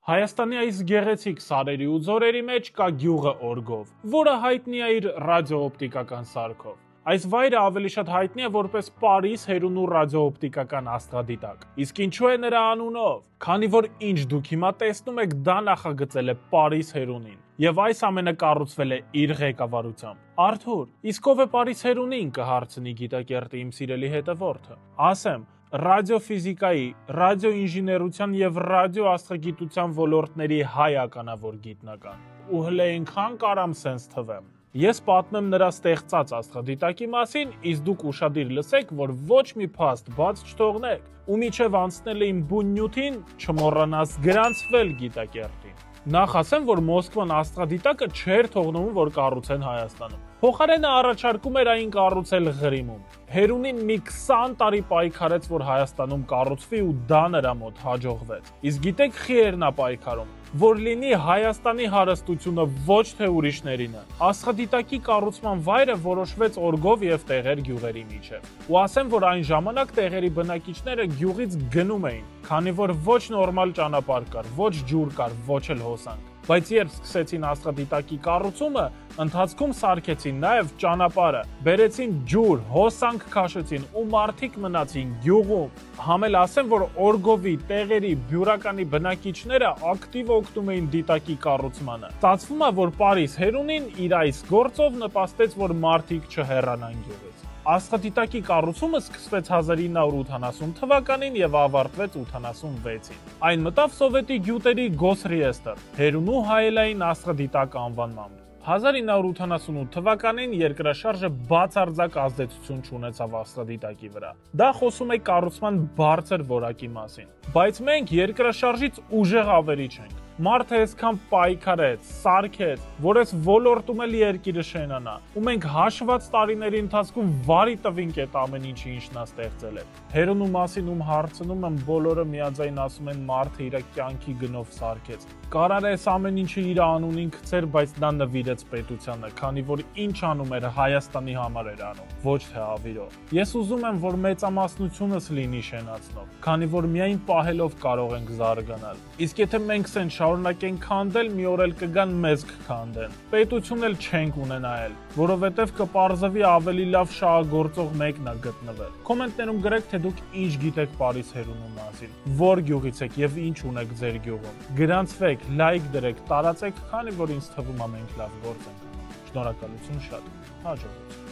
Հայաստանի այս գեղեցիկ սարերի ու ձորերի մեջ կա գյուղը Օրգով, որը հայտնի է իր ռադիոօպտիկական սարքով։ Այս վայրը ավելի շատ հայտնի է որպես Պարիս հերունու ռադիոօպտիկական աստղադիտակ։ Իսկ ինչու է նրա անունով։ Քանի որ ինչ դուք հիմա տեսնում եք, դա նախագծել է Պարիս հերունին, եւ այս ամենը կառուցվել է իր ղեկավարությամբ։ Արթուր, իսկ ով է Պարիս հերունին, կհարցնի գիտակերտի իմ սիրելի հետևորդը։ Ասեմ, ռադիոֆիզիկայի, ռադիոինժեներության եւ ռադիոաստղագիտության ոլորտների հայ ականավոր գիտնական։ Ու հլե այնքան կարամ սենց թվեմ։ Ես պատմեմ նրա ստեղծած աստղադիտակի մասին, իսկ դուք ուշադիր լսեք, որ ոչ մի փաստ բաց չթողնեք, ու միջև անցնել իմ բուն նյութին չմոռանաս գրանցվել գիտակերտին։ Նախ ասեմ, որ Մոսկվան աստղադիտակը չէր թողնում, որ կառուցեն Հայաստանում։ Փոխարենը առաջարկում էր այն կառուցել Ղրիմում։ Հերունին մի 20 տարի պայքարեց, որ Հայաստանում կառուցվի ու դա նրա մոտ հաջողվեց։ Իսկ գիտեք խի էր նա պայքարում, որ լինի Հայաստանի հարստությունը, ոչ թե ուրիշներինը։ Աստղադիտակի կառուցման վայրը որոշվեց Օրգով եւ Տեղեր գյուղերի միջև։ Ու ասեմ, որ այն ժամանակ Տեղերի բնակիչները գյուղից գնում էին, քանի որ ոչ նորմալ ճանապարհ կար, ոչ ջուր կար, ոչ էլ հոսանք։ Բայց երբ սկսեցին աստղադիտակի կառուցումը, ընթացքում սարքեցին նաև ճանապարհը, բերեցին ջուր, հոսանք քաշեցին ու մարդիկ մնացին գյուղում։ Համել ասեմ, որ Օրգովի, Տեղերի, Բյուրականի բնակիչները ակտիվ օգնում էին դիտակի կառուցմանը։ Ստացվում է, որ Պարիս հերունին իր այս գործով նպաստեց, որ մարդիկ չհեռանան գյուղից։ Աստղադիտակի կառուցումը սկսվեց 1980 թվականին եւ ավարտվեց 86-ին։ Այն մտավ Սովետի գյուտերի Գոսրիեստր, հերունու հայելային աստղադիտակ անվանմամբ։ 1988 թվականին երկրաշարժը բացարձակ ազդեցություն չունեցավ աստղադիտակի վրա։ Դա խոսում է կառուցման բարձր որակի մասին։ Բայց մենք երկրաշարժից ուժեղ ավերիչ ենք։ Մարդը այսքան պայքարեց, սարքեց, որ այս ոլորտում էլ երկիրը շենանա, ու մենք հաշված տարիների ընթացքում վարի տվինք այդ ամեն ինչի ինչ նա ստեղծել է։ Հերունու մասին ում հարցնում եմ, բոլորը միաձայն ասում են մարդը իր կյանքի գնով սարքեց։ Կարար այս ամեն ինչը իր անունին գցեր, բայց նա նվիրեց պետությանը, քանի որ ինչ անում էր Հայաստանի համար էր անում, ոչ թե ավիրով։ Ես ուզում եմ, որ մեծամասնությունս լինի շենացնող, քանի որ միայն պահելով կարող ենք զարգանալ։ Իսկ եթե մենք սենց շարունակենք քանդել, մի օր էլ կգան մեզ կքանդեն։ Պետություն էլ չենք ունենա էլ, որովհետև կպարզվի ավելի լավ շահագործող մեկն է գտնվել։ Կոմենտներում գրեք, թե դուք ինչ գիտեք Պարիս հերունու մասին, որ գյուղից եք եւ ինչ ունեք ձեր գյուղում։ Գրանցվեք, լայք դրեք, տարածեք, քանի որ ինձ թվում է մենք լավ գործ ենք անում։ Շնորհակալություն շատ։ Հաջողություն։